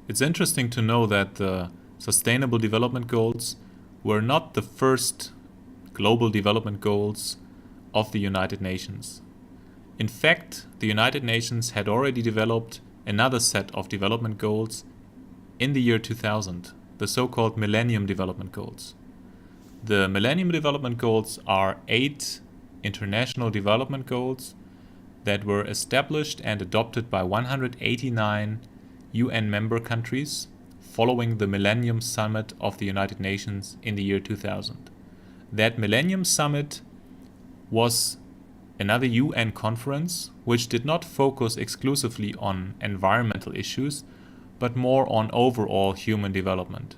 It's interesting to know that the Sustainable Development Goals were not the first global development goals of the United Nations. In fact, the United Nations had already developed another set of development goals in the year 2000, the so-called Millennium Development Goals. The Millennium Development Goals are 8 international development goals that were established and adopted by 189 UN member countries following the Millennium Summit of the United Nations in the year 2000. That Millennium Summit was another UN conference which did not focus exclusively on environmental issues, but more on overall human development.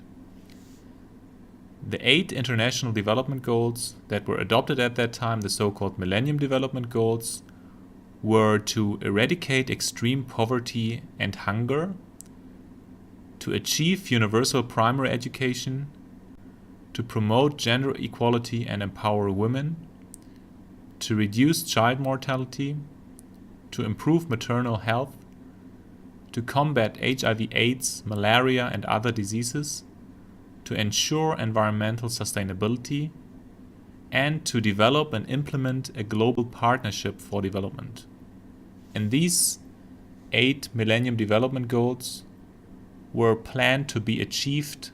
The 8 international development goals that were adopted at that time, the so-called Millennium Development Goals, were to eradicate extreme poverty and hunger, to achieve universal primary education, to promote gender equality and empower women, to reduce child mortality, to improve maternal health, to combat HIV/AIDS, malaria and other diseases, to ensure environmental sustainability, and to develop and implement a global partnership for development. And these 8 Millennium Development Goals were planned to be achieved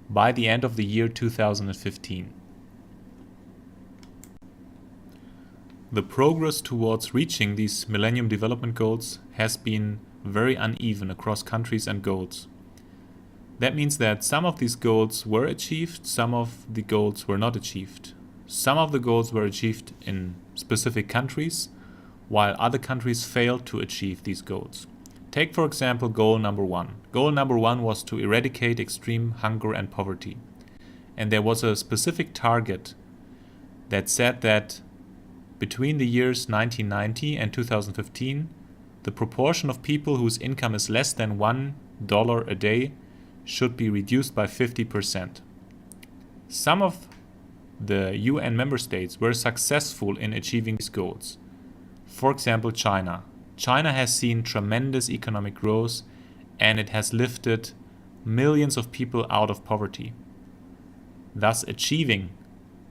by the end of the year 2015. The progress towards reaching these Millennium Development Goals has been very uneven across countries and goals. That means that some of these goals were achieved, some of the goals were not achieved. Some of the goals were achieved in specific countries, while other countries failed to achieve these goals. Take, for example, goal number 1. Goal number 1 was to eradicate extreme hunger and poverty. And there was a specific target that said that between the years 1990 and 2015, the proportion of people whose income is less than $1 a day should be reduced by 50%. Some of the UN member states were successful in achieving these goals. For example, China. China has seen tremendous economic growth and it has lifted millions of people out of poverty, thus achieving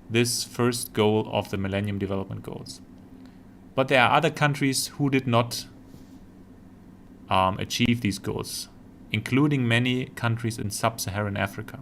this first goal of the Millennium Development Goals. But there are other countries who did not achieve these goals, including many countries in sub-Saharan Africa.